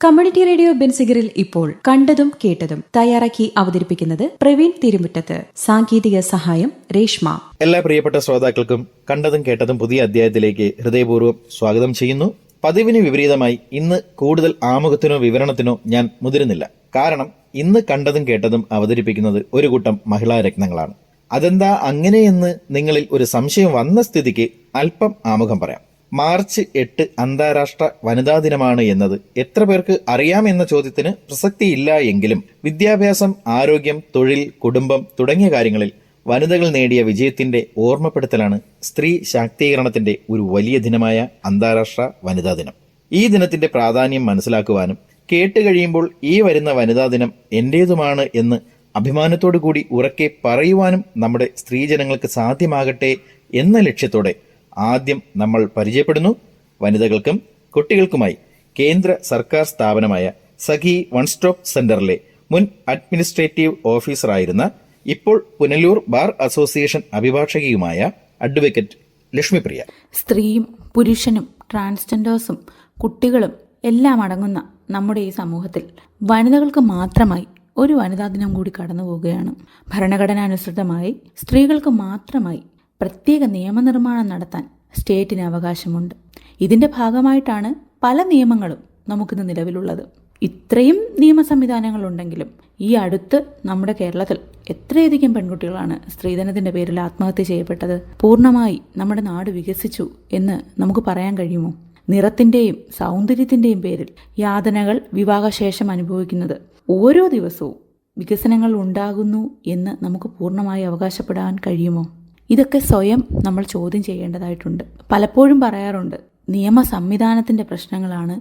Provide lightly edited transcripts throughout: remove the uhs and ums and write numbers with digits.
Community radio ബെൻസിഗറിൽ ഇപ്പോൾ കണ്ടതും കേട്ടതും തയ്യാറാക്കി അവതരിപ്പിക്കുന്നത് പ്രവീൺ തിരുമുറ്റത്ത്. സാങ്കേതിക സഹായം രേഷ്മ. എല്ലാ പ്രിയപ്പെട്ട ശ്രോതാക്കൾക്കും കണ്ടതും കേട്ടതും പുതിയ അധ്യായത്തിലേക്ക് ഹൃദയപൂർവ്വം സ്വാഗതം ചെയ്യുന്നു. പതിവിന് വിപരീതമായി ഇന്ന് കൂടുതൽ ആമുഖത്തിനോ വിവരണത്തിനോ ഞാൻ മുതിരുന്നില്ല. കാരണം ഇന്ന് കണ്ടതും കേട്ടതും അവതരിപ്പിക്കുന്നത് ഒരു കൂട്ടം മഹിളാ രത്നങ്ങളാണ്. അതെന്താ അങ്ങനെയെന്ന് നിങ്ങളിൽ ഒരു സംശയം വന്ന സ്ഥിതിക്ക് അല്പം ആമുഖം പറയാം. മാർച്ച് 8 അന്താരാഷ്ട്ര വനിതാ ദിനമാണ് എന്നത് എത്ര പേർക്ക് അറിയാമെന്ന ചോദ്യത്തിന് പ്രസക്തിയില്ല എങ്കിലും വിദ്യാഭ്യാസം, ആരോഗ്യം, തൊഴിൽ, കുടുംബം തുടങ്ങിയ കാര്യങ്ങളിൽ വനിതകൾ നേടിയ വിജയത്തിന്റെ ഓർമ്മപ്പെടുത്തലാണ് സ്ത്രീ ശാക്തീകരണത്തിന്റെ ഒരു വലിയ ദിനമായ അന്താരാഷ്ട്ര വനിതാ ദിനം. ഈ ദിനത്തിന്റെ പ്രാധാന്യം മനസ്സിലാക്കുവാനും കേട്ടുകഴിയുമ്പോൾ ഈ വരുന്ന വനിതാ ദിനം എന്റേതുമാണ് എന്ന് അഭിമാനത്തോടു കൂടി ഉറക്കെ പറയുവാനും നമ്മുടെ സ്ത്രീജനങ്ങൾക്ക് സാധ്യമാകട്ടെ എന്ന ലക്ഷ്യത്തോടെ ആദ്യം നമ്മൾ പരിചയപ്പെടുന്നു. വനിതകൾക്കും കുട്ടികൾക്കുമായി കേന്ദ്ര സർക്കാർ സ്ഥാപനമായ സഖി വൺ സ്റ്റോപ്പ് സെന്ററിലെ മുൻ അഡ്മിനിസ്ട്രേറ്റീവ് ഓഫീസറായിരുന്ന, ഇപ്പോൾ പുനലൂർ ബാർ അസോസിയേഷൻ അഭിഭാഷകയുമായ അഡ്വക്കേറ്റ് ലക്ഷ്മിപ്രിയ. സ്ത്രീയും പുരുഷനും ട്രാൻസ്ജെൻഡേഴ്സും കുട്ടികളും എല്ലാം അടങ്ങുന്ന നമ്മുടെ ഈ സമൂഹത്തിൽ വനിതകൾക്ക് മാത്രമായി ഒരു വനിതാ ദിനം കൂടി കടന്നു പോവുകയാണ്. ഭരണഘടനാനുസൃതമായി സ്ത്രീകൾക്ക് മാത്രമായി പ്രത്യേക നിയമനിർമ്മാണം നടത്താൻ സ്റ്റേറ്റിന് അവകാശമുണ്ട്. ഇതിന്റെ ഭാഗമായിട്ടാണ് പല നിയമങ്ങളും നമുക്കിന്ന് നിലവിലുള്ളത്. ഇത്രയും നിയമ സംവിധാനങ്ങളുണ്ടെങ്കിലും ഈ അടുത്ത് നമ്മുടെ കേരളത്തിൽ എത്രയധികം പെൺകുട്ടികളാണ് സ്ത്രീധനത്തിന്റെ പേരിൽ ആത്മഹത്യ ചെയ്യപ്പെട്ടത്. പൂർണ്ണമായി നമ്മുടെ നാട് വികസിച്ചു എന്ന് നമുക്ക് പറയാൻ കഴിയുമോ? നിറത്തിന്റെയും സൗന്ദര്യത്തിന്റെയും പേരിൽ യാതനകൾ വിവാഹശേഷം അനുഭവിക്കുന്നത് ഓരോ ദിവസവും വികസനങ്ങൾ ഉണ്ടാകുന്നു എന്ന് നമുക്ക് പൂർണ്ണമായി അവകാശപ്പെടാൻ കഴിയുമോ? ഇതൊക്കെ സ്വയം നമ്മൾ ചോദ്യം ചെയ്യേണ്ടതായിട്ടുണ്ട്. പലപ്പോഴും പറയാറുണ്ട്, നിയമ സംവിധാനത്തിന്റെ പ്രശ്നങ്ങളാണ്,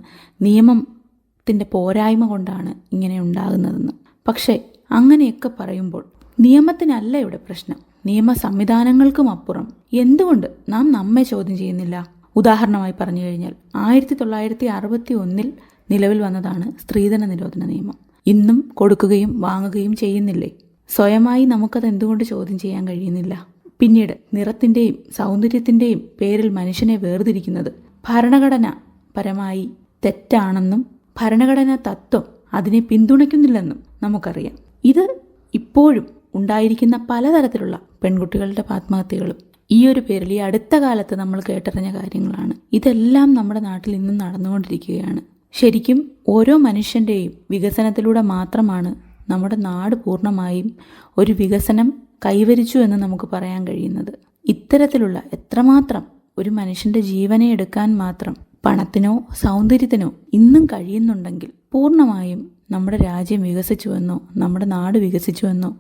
നിയമത്തിന്റെ പോരായ്മ കൊണ്ടാണ് ഇങ്ങനെ ഉണ്ടാകുന്നതെന്ന്. പക്ഷേ അങ്ങനെയൊക്കെ പറയുമ്പോൾ നിയമത്തിനല്ല ഇവിടെ പ്രശ്നം, നിയമ സംവിധാനങ്ങൾക്കും അപ്പുറം എന്തുകൊണ്ട് നാം നമ്മെ ചോദ്യം ചെയ്യുന്നില്ല? ഉദാഹരണമായി പറഞ്ഞു കഴിഞ്ഞാൽ 1961 നിലവിൽ വന്നതാണ് സ്ത്രീധന നിരോധന നിയമം. ഇന്നും കൊടുക്കുകയും വാങ്ങുകയും ചെയ്യുന്നില്ലേ? സ്വയമായി നമുക്കത് എന്തുകൊണ്ട് ചോദ്യം ചെയ്യാൻ കഴിയുന്നില്ല? പിന്നീട് നിറത്തിന്റെയും സൗന്ദര്യത്തിന്റെയും പേരിൽ മനുഷ്യനെ വേർതിരിക്കുന്നത് ഭരണഘടന പരമായി തെറ്റാണെന്നും ഭരണഘടനാ തത്വം അതിനെ പിന്തുണയ്ക്കുന്നില്ലെന്നും നമുക്കറിയാം. ഇത് ഇപ്പോഴും ഉണ്ടായിരിക്കുന്ന പലതരത്തിലുള്ള പെൺകുട്ടികളുടെ ആത്മഹത്യകളും ഈ ഒരു പേരിൽ ഈ അടുത്ത കാലത്ത് നമ്മൾ കേട്ടറിഞ്ഞ കാര്യങ്ങളാണ്. ഇതെല്ലാം നമ്മുടെ നാട്ടിൽ ഇന്നും നടന്നുകൊണ്ടിരിക്കുകയാണ്. ശരിക്കും ഓരോ മനുഷ്യന്റെയും വികസനത്തിലൂടെ മാത്രമാണ് നമ്മുടെ നാട് പൂർണ്ണമായും ഒരു വികസനം കൈവരിച്ചു എന്ന് നമുക്ക് പറയാൻ കഴിയുന്നത്. ഇത്തരത്തിലുള്ള എത്രമാത്രം ഒരു മനുഷ്യന്റെ ജീവനെ എടുക്കാൻ മാത്രം പണത്തിനോ സൗന്ദര്യത്തിനോ ഇന്നും കഴിയുന്നുണ്ടെങ്കിൽ പൂർണ്ണമായും നമ്മുടെ രാജ്യം വികസിച്ചുവെന്നോ നമ്മുടെ നാട് വികസിച്ചുവെന്നോ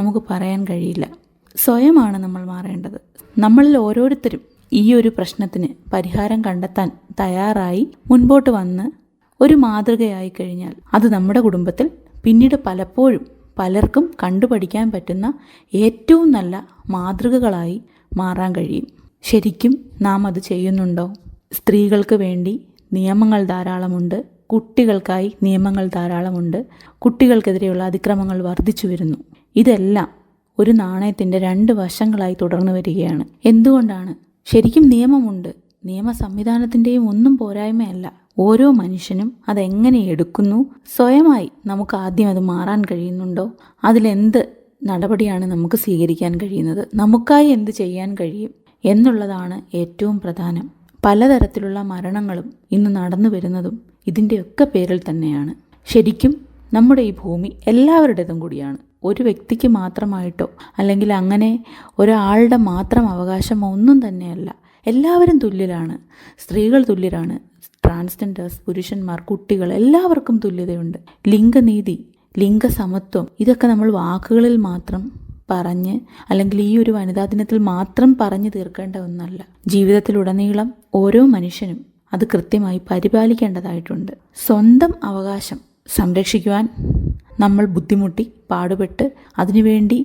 നമുക്ക് പറയാൻ കഴിയില്ല. സ്വയമാണ് നമ്മൾ മാറേണ്ടത്. നമ്മളിൽ ഓരോരുത്തരും ഈ ഒരു പ്രശ്നത്തിന് പരിഹാരം കണ്ടെത്താൻ തയ്യാറായി മുൻപോട്ട് വന്ന് ഒരു മാതൃകയായി കഴിഞ്ഞാൽ അത് നമ്മുടെ കുടുംബത്തിൽ പിന്നീട് പലപ്പോഴും പലർക്കും കണ്ടുപഠിക്കാൻ പറ്റുന്ന ഏറ്റവും നല്ല മാതൃകകളായി മാറാൻ കഴിയും. ശരിക്കും നാം അത് ചെയ്യുന്നുണ്ടോ? സ്ത്രീകൾക്ക് വേണ്ടി നിയമങ്ങൾ ധാരാളമുണ്ട്, കുട്ടികൾക്കായി നിയമങ്ങൾ ധാരാളമുണ്ട്, കുട്ടികൾക്കെതിരെയുള്ള അതിക്രമങ്ങൾ വർദ്ധിച്ചു വരുന്നു. ഇതെല്ലാം ഒരു നാണയത്തിന്റെ 2 വശങ്ങളായി തുടർന്നു വരികയാണ്. എന്തുകൊണ്ടാണ്? ശരിക്കും നിയമമുണ്ട്, നിയമ സംവിധാനത്തിന്റെയും ഒന്നും പോരായ്മയല്ല. ഓരോ മനുഷ്യനും അതെങ്ങനെ എടുക്കുന്നു, സ്വയമായി നമുക്ക് ആദ്യം അത് മാറാൻ കഴിയുന്നുണ്ടോ, അതിലെന്ത് നടപടിയാണ് നമുക്ക് സ്വീകരിക്കാൻ കഴിയുന്നത്, നമുക്കായി എന്ത് ചെയ്യാൻ കഴിയും എന്നുള്ളതാണ് ഏറ്റവും പ്രധാനം. പലതരത്തിലുള്ള മരണങ്ങളും ഇന്ന് നടന്നു വരുന്നതും ഇതിൻ്റെയൊക്കെ പേരിൽ തന്നെയാണ്. ശരിക്കും നമ്മുടെ ഈ ഭൂമി എല്ലാവരുടേതും കൂടിയാണ്. ഒരു വ്യക്തിക്ക് മാത്രമായിട്ടോ അല്ലെങ്കിൽ അങ്ങനെ ഒരാളുടെ മാത്രം അവകാശമോ ഒന്നും തന്നെയല്ല. എല്ലാവരും തുല്യരാണ്. സ്ത്രീകൾ തുല്യരാണ്, ട്രാൻസ്ജെൻഡേഴ്സ്, പുരുഷന്മാർ, കുട്ടികൾ എല്ലാവർക്കും തുല്യതയുണ്ട്. ലിംഗനീതി, ലിംഗസമത്വം ഇതൊക്കെ നമ്മൾ വാക്കുകളിൽ മാത്രം പറഞ്ഞ് അല്ലെങ്കിൽ ഈ ഒരു വനിതാ ദിനത്തിൽ മാത്രം പറഞ്ഞു തീർക്കേണ്ട ഒന്നല്ല. ജീവിതത്തിലുടനീളം ഓരോ മനുഷ്യനും അത് കൃത്യമായി പരിപാലിക്കേണ്ടതായിട്ടുണ്ട്. സ്വന്തം അവകാശം സംരക്ഷിക്കുവാൻ നമ്മൾ ബുദ്ധിമുട്ടി പാടുപെട്ട് അതിനുവേണ്ടി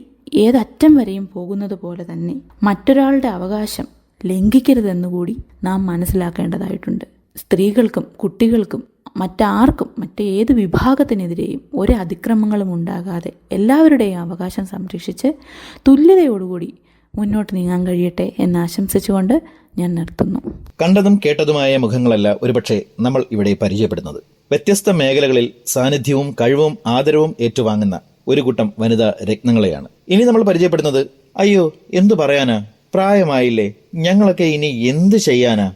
ഏതറ്റം വരെയും പോകുന്നത് പോലെ തന്നെ മറ്റൊരാളുടെ അവകാശം ലംഘിക്കരുതെന്നുകൂടി നാം മനസ്സിലാക്കേണ്ടതായിട്ടുണ്ട്. സ്ത്രീകൾക്കും കുട്ടികൾക്കും മറ്റാർക്കും മറ്റേത് വിഭാഗത്തിനെതിരെയും ഒരു അതിക്രമങ്ങളും ഉണ്ടാകാതെ എല്ലാവരുടെയും അവകാശം സംരക്ഷിച്ച് തുല്യതയോടുകൂടി മുന്നോട്ട് നീങ്ങാൻ കഴിയട്ടെ എന്ന് ആശംസിച്ചുകൊണ്ട് ഞാൻ നിർത്തുന്നു. കണ്ടതും കേട്ടതുമായ മുഖങ്ങളല്ല ഒരുപക്ഷെ നമ്മൾ ഇവിടെ പരിചയപ്പെടുന്നത്. വ്യത്യസ്ത മേഖലകളിൽ സാന്നിധ്യവും കഴിവും ആദരവും ഏറ്റുവാങ്ങുന്ന ഒരു കൂട്ടം വനിതാ രത്നങ്ങളെയാണ് ഇനി നമ്മൾ പരിചയപ്പെടുന്നത്. അയ്യോ, എന്തു പറയാനാ, പ്രായമായില്ലേ, ഞങ്ങളൊക്കെ ഇനി എന്ത് ചെയ്യാനാ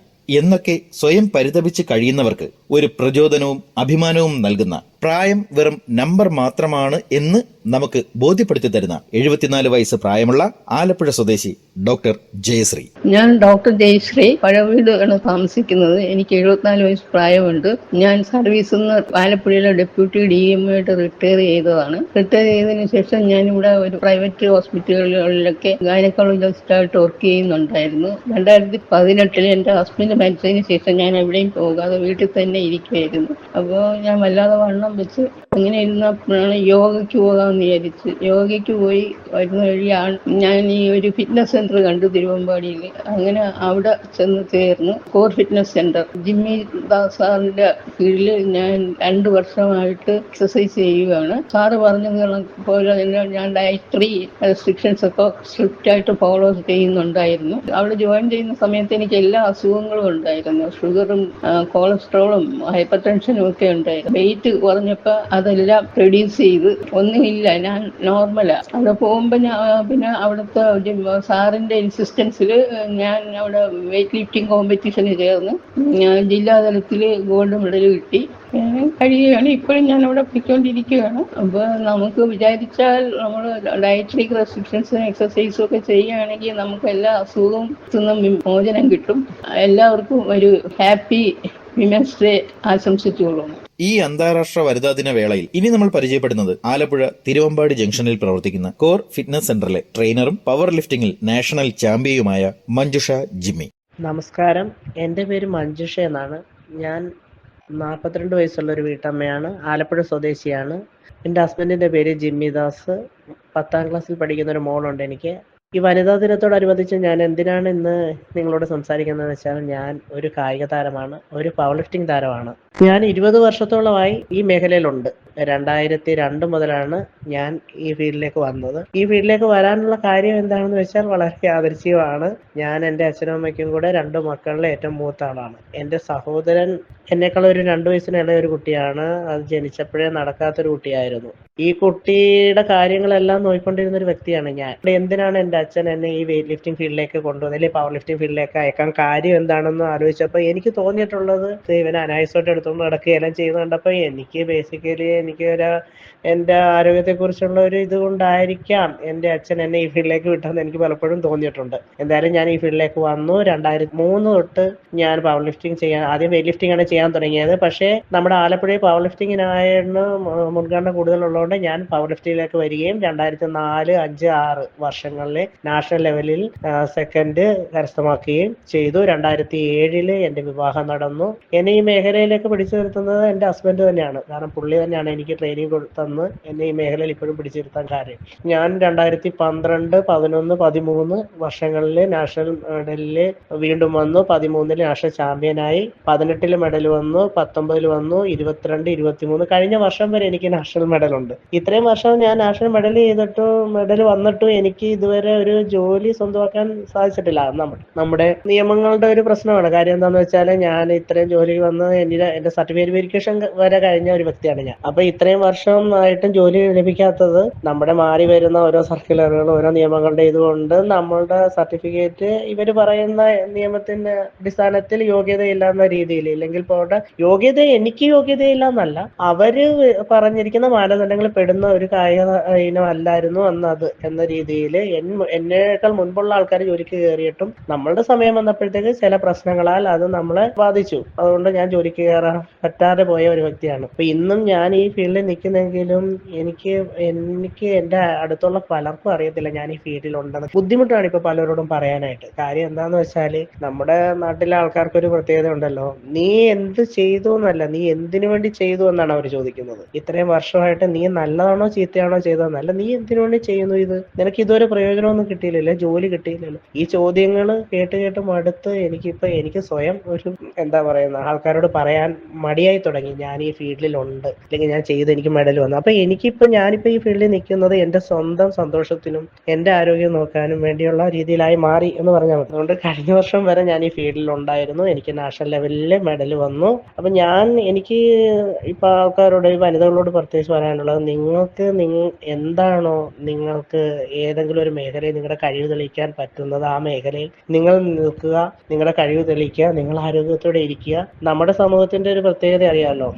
എന്നൊക്കെ സ്വയം പരിതപിച്ച് കഴിയുന്നവർക്ക് ഒരു പ്രചോദനവും അഭിമാനവും നൽകുന്ന, പ്രായം വെറും നമ്പർ മാത്രമാണ് എന്ന് നമുക്ക് ബോധ്യപ്പെടുത്തി തരുന്ന 74 വയസ്സ് പ്രായമുള്ള ആലപ്പുഴ സ്വദേശി ഡോക്ടർ ജയശ്രീ. ഞാൻ ഡോക്ടർ ജയശ്രീ, പഴവീടാണ് താമസിക്കുന്നത്. എനിക്ക് 74 വയസ്സ് പ്രായമുണ്ട്. ഞാൻ സർവീസിൽ നിന്ന് ആലപ്പുഴയിലെ ഡെപ്യൂട്ടി DM ആയിട്ട് റിട്ടയർ ചെയ്തതാണ്. റിട്ടയർ ചെയ്തതിനു ശേഷം ഞാനിവിടെ ഒരു പ്രൈവറ്റ് ഹോസ്പിറ്റലുകളിലൊക്കെ ഗൈനക്കോളജിസ്റ്റായിട്ട് വർക്ക് ചെയ്യുന്നുണ്ടായിരുന്നു. 2018 എൻ്റെ ഹസ്ബൻഡ് മരിച്ചതിന് ശേഷം ഞാൻ എവിടെയും പോകാതെ വീട്ടിൽ തന്നെ ഇരിക്കുമായിരുന്നു. അപ്പോൾ ഞാൻ വല്ലാതെ വണ്ണം വെച്ച് അങ്ങനെ ഇരുന്നപ്പോഴാണ് യോഗയ്ക്ക് പോകാമെന്ന് വിചാരിച്ച് യോഗയ്ക്ക് പോയി വരുന്ന വഴിയാണ് ഞാൻ ഈ ഒരു ഫിറ്റ്നസ് സെന്റർ കണ്ടു തിരുവമ്പാടിയിൽ. അങ്ങനെ അവിടെ ചെന്ന് ചേർന്നു. Core fitness centre Jimmy Das സാറിന്റെ കീഴിൽ ഞാൻ 2 വർഷമായിട്ട് എക്സസൈസ് ചെയ്യുകയാണ്. സാറ് പറഞ്ഞത് പോലെ തന്നെ ഞാൻ ഡയറ്ററി റെസ്ട്രിക്ഷൻസ് ഒക്കെ സ്ട്രിക്റ്റ് ആയിട്ട് ഫോളോ ചെയ്യുന്നുണ്ടായിരുന്നു. അവിടെ ജോയിൻ ചെയ്യുന്ന സമയത്ത് എനിക്ക് എല്ലാ അസുഖങ്ങളും ഉണ്ടായിരുന്നു. ഷുഗറും കൊളസ്ട്രോളും ഹൈപ്പർ ടെൻഷനും ഒക്കെ ഉണ്ടായിരുന്നു. വെയിറ്റ് കുറഞ്ഞപ്പോൾ അതെല്ലാം റെഡ്യൂസ് ചെയ്ത് ഒന്നുമില്ല, ഞാൻ നോർമലാ. അവിടെ പോകുമ്പോൾ പിന്നെ അവിടുത്തെ സാറിന്റെ ഇൻസിസ്റ്റൻസിൽ ഞാൻ അവിടെ വെയിറ്റ് ലിഫ്റ്റിംഗ് കോമ്പറ്റീഷന് ചേർന്ന് ജില്ലാതലത്തിൽ ഗോൾഡ് മെഡൽ കിട്ടി കഴിയുകയാണ്. ഇപ്പോഴും ഞാൻ അവിടെ പോയിക്കൊണ്ടിരിക്കുകയാണ്. അപ്പോൾ നമുക്ക് വിചാരിച്ചാൽ നമ്മൾ ഡയറ്ററി റെസ്ട്രിക്ഷൻസും എക്സസൈസും ഒക്കെ ചെയ്യുകയാണെങ്കിൽ നമുക്ക് എല്ലാ അസുഖവും നിന്നും മോചനം കിട്ടും. എല്ലാവർക്കും ഒരു ഹാപ്പി വിമൻസ് ഡേ ആശംസിച്ചുകൊള്ളുന്നു. ഈ അന്താരാഷ്ട്ര വനിതാ ദിന വേളയിൽ ഇനി നമ്മൾ പരിചയപ്പെടുന്നത് ആലപ്പുഴ തിരുവമ്പാടി ജംഗ്ഷനിൽ പ്രവർത്തിക്കുന്ന കോർ ഫിറ്റ്നസ് സെന്ററിലെ ട്രെയിനറും പവർ ലിഫ്റ്റിംഗിൽ നാഷണൽ ചാമ്പ്യനുമായ മഞ്ജുഷ ജിമ്മി. നമസ്കാരം, എൻ്റെ പേര് മഞ്ജുഷ എന്നാണ്. ഞാൻ 42 വയസ്സുള്ള ഒരു വീട്ടമ്മയാണ്. ആലപ്പുഴ സ്വദേശിയാണ്. എൻ്റെ ഹസ്ബൻഡിൻ്റെ പേര് ജിമ്മി ദാസ്. 10ാം ക്ലാസ്സിൽ പഠിക്കുന്ന ഒരു മോളുണ്ട് എനിക്ക്. ഈ വനിതാ ദിനത്തോടനുബന്ധിച്ച് ഞാൻ എന്തിനാണ് ഇന്ന് നിങ്ങളോട് സംസാരിക്കുന്നതെന്ന് വെച്ചാൽ, ഞാൻ ഒരു കായിക താരമാണ്, ഒരു പവർ ലിഫ്റ്റിംഗ് താരമാണ്. ഞാൻ 20 വർഷത്തോളമായി ഈ മേഖലയിലുണ്ട്. 2002 മുതലാണ് ഞാൻ ഈ ഫീൽഡിലേക്ക് വന്നത്. ഈ ഫീൽഡിലേക്ക് വരാനുള്ള കാര്യം എന്താണെന്ന് വെച്ചാൽ വളരെ യാദൃച്ഛികമാണ്. ഞാൻ എൻ്റെ അച്ഛനും അമ്മയ്ക്കും കൂടെ 2 മക്കളിലെ ഏറ്റവും മൂത്ത ആളാണ്. എൻ്റെ സഹോദരൻ എന്നെക്കാൾ ഒരു 2 വയസ്സിന് ഇളയ ഒരു കുട്ടിയാണ്. അത് ജനിച്ചപ്പോഴേ നടക്കാത്തൊരു കുട്ടിയായിരുന്നു. ഈ കുട്ടിയുടെ കാര്യങ്ങളെല്ലാം നോക്കിക്കൊണ്ടിരുന്ന ഒരു വ്യക്തിയാണ് ഞാൻ. എന്തിനാണ് എൻ്റെ അച്ഛൻ എന്നെ ഈ വെയിറ്റ് ലിഫ്റ്റിംഗ് ഫീൽഡിലേക്ക് കൊണ്ടുവന്നത്, അല്ലെങ്കിൽ പവർ ലിഫ്റ്റിംഗ് ഫീൽഡിലേക്ക് അയക്കാൻ കാര്യം എന്താണെന്ന് ആലോചിച്ചപ്പോൾ എനിക്ക് തോന്നിയിട്ടുള്ളത്, ഇവന് അനായാസമായിട്ട് എടുത്തുകൊണ്ട് നടക്കുകയെല്ലാം ചെയ്യുന്നത് കണ്ടപ്പോൾ എനിക്ക് ബേസിക്കലി എൻ്റെ ആരോഗ്യത്തെക്കുറിച്ചുള്ള ഒരു ഇത് കൊണ്ടായിരിക്കാം എൻ്റെ അച്ഛൻ എന്നെ ഈ ഫീൽഡിലേക്ക് വിട്ടതെന്ന് എനിക്ക് പലപ്പോഴും തോന്നിയിട്ടുണ്ട്. എന്തായാലും ഞാൻ ഈ ഫീൽഡിലേക്ക് വന്നു. 2003 തൊട്ട് ഞാൻ പവർ ലിഫ്റ്റിംഗ് ചെയ്യാൻ, ആദ്യം വെയിറ്റ് ലിഫ്റ്റിംഗ് ആണ് ചെയ്യാൻ തുടങ്ങിയത്. പക്ഷേ നമ്മുടെ ആലപ്പുഴയിൽ പവർ ലിഫ്റ്റിങ്ങിനായിരുന്നു മുൻഗണന കൂടുതലുള്ളതുകൊണ്ട് ഞാൻ പവർ ലിഫ്റ്റിംഗിലേക്ക് വരികയും 2004, 5, 6 വർഷങ്ങളിൽ നാഷണൽ ലെവലിൽ സെക്കൻഡ് കരസ്ഥമാക്കുകയും ചെയ്തു. 2007 എൻ്റെ വിവാഹം നടന്നു. എന്നെ ഈ മേഖലയിലേക്ക് പിടിച്ചു നിർത്തുന്നത് എൻ്റെ ഹസ്ബൻഡ് തന്നെയാണ്. കാരണം പുള്ളി തന്നെയാണ് എനിക്ക് ട്രെയിനിങ് തന്ന് എന്നെ ഈ മേഖലയിൽ ഇപ്പോഴും പിടിച്ചിരുത്താൻ കാര്യം. ഞാൻ 2012, 11, 13 വർഷങ്ങളിൽ നാഷണൽ മെഡലിൽ വീണ്ടും വന്നു. 13 നാഷണൽ ചാമ്പ്യനായി. 18 മെഡൽ വന്നു, 19 വന്നു, 22, 23 കഴിഞ്ഞ വർഷം വരെ എനിക്ക് നാഷണൽ മെഡൽ ഉണ്ട്. ഇത്രയും വർഷം ഞാൻ നാഷണൽ മെഡൽ വന്നിട്ടും എനിക്ക് ഇതുവരെ ഒരു ജോലി സ്വന്തമാക്കാൻ സാധിച്ചിട്ടില്ല. നമ്മുടെ നിയമങ്ങളുടെ ഒരു പ്രശ്നമാണ്. കാര്യം എന്താണെന്ന് വെച്ചാൽ, ഞാൻ ഇത്രയും ജോലി വന്ന് എൻ്റെ സർട്ടിഫിക്കറ്റ് വെരിഫിക്കേഷൻ വരെ കഴിഞ്ഞ ഒരു വ്യക്തിയാണ് ഞാൻ. അപ്പൊ ഇത്രയും വർഷമായിട്ടും ജോലി ലഭിക്കാത്തത് നമ്മുടെ മാറി വരുന്ന ഓരോ സർക്കുലറുകൾ, ഓരോ നിയമങ്ങളുടെ ഇതുകൊണ്ട് നമ്മളുടെ സർട്ടിഫിക്കറ്റ് ഇവർ പറയുന്ന നിയമത്തിന്റെ അടിസ്ഥാനത്തിൽ യോഗ്യതയില്ല എന്ന രീതിയിൽ, ഇല്ലെങ്കിൽ പോട്ടെ എനിക്ക് യോഗ്യതയില്ല എന്നല്ല, അവര് പറഞ്ഞിരിക്കുന്ന മാനദണ്ഡങ്ങളിൽ പെടുന്ന ഒരു കായിക ഇനം അല്ലായിരുന്നു എന്നത് എന്ന രീതിയിൽ എന്നേക്കാൾ മുൻപുള്ള ആൾക്കാർ ജോലിക്ക് കയറിയിട്ടും നമ്മളുടെ സമയം വന്നപ്പോഴത്തേക്ക് ചില പ്രശ്നങ്ങളാൽ അത് നമ്മളെ ബാധിച്ചു. അതുകൊണ്ട് ഞാൻ ജോലിക്ക് കയറാൻ പറ്റാതെ പോയ ഒരു വ്യക്തിയാണ്. അപ്പൊ ഇന്നും ഞാൻ ഈ ഫീൽഡിൽ നിൽക്കുന്നെങ്കിലും എനിക്ക് എൻ്റെ അടുത്തുള്ള പലർക്കും അറിയത്തില്ല ഞാൻ ഈ ഫീൽഡിലുണ്ടെന്ന്. ബുദ്ധിമുട്ടാണ് ഇപ്പൊ പലരോടും പറയാനായിട്ട്. കാര്യം എന്താന്ന് വെച്ചാല്, നമ്മുടെ നാട്ടിലെ ആൾക്കാർക്കൊരു പ്രത്യേകത ഉണ്ടല്ലോ, നീ എന്ത് ചെയ്തു എന്നല്ല, നീ എന്തിനു വേണ്ടി ചെയ്തു എന്നാണ് അവർ ചോദിക്കുന്നത്. ഇത്രയും വർഷമായിട്ട് നീ നല്ലതാണോ ചീത്തയാണോ ചെയ്തതെന്നല്ല, നീ എന്തിനു വേണ്ടി ചെയ്യുന്നു, ഇത് നിനക്ക് ഇതുവരെ പ്രയോജനമൊന്നും കിട്ടിയില്ലല്ലോ, ജോലി കിട്ടിയില്ലല്ലോ. ഈ ചോദ്യങ്ങൾ കേട്ട് മടുത്ത് എനിക്ക് സ്വയം ഒരു എന്താ പറയുന്ന ആൾക്കാരോട് പറയാൻ മടിയായി തുടങ്ങി. ഞാൻ ഈ ഫീൽഡിലുണ്ട്, അല്ലെങ്കിൽ ഞാൻ ഞാൻ ചെയ്ത് എനിക്ക് മെഡൽ വന്നു. അപ്പോൾ ഞാനിപ്പോൾ ഈ ഫീൽഡിൽ നിൽക്കുന്നത് എൻ്റെ സ്വന്തം സന്തോഷത്തിനും എൻ്റെ ആരോഗ്യം നോക്കാനും വേണ്ടിയുള്ള രീതിയിലായി മാറി എന്ന് പറഞ്ഞാൽ മതി. അതുകൊണ്ട് കഴിഞ്ഞ വർഷം വരെ ഞാൻ ഈ ഫീൽഡിൽ ഉണ്ടായിരുന്നു. എനിക്ക് നാഷണൽ ലെവലിൽ മെഡൽ വന്നു. അപ്പം എനിക്ക് ഇപ്പോൾ ആൾക്കാരോട്, ഈ വനിതകളോട് പ്രത്യേകിച്ച് പറയാനുള്ളത്, എന്താണോ നിങ്ങൾക്ക് ഏതെങ്കിലും ഒരു മേഖലയിൽ നിങ്ങളുടെ കഴിവ് തെളിയിക്കാൻ പറ്റുന്നത്, ആ മേഖലയിൽ നിങ്ങൾ നിൽക്കുക, നിങ്ങളുടെ കഴിവ് തെളിയിക്കുക, നിങ്ങൾ ആരോഗ്യത്തോടെ ഇരിക്കുക. നമ്മുടെ സമൂഹത്തിന്റെ ഒരു പ്രത്യേകത അറിയാമല്ലോ,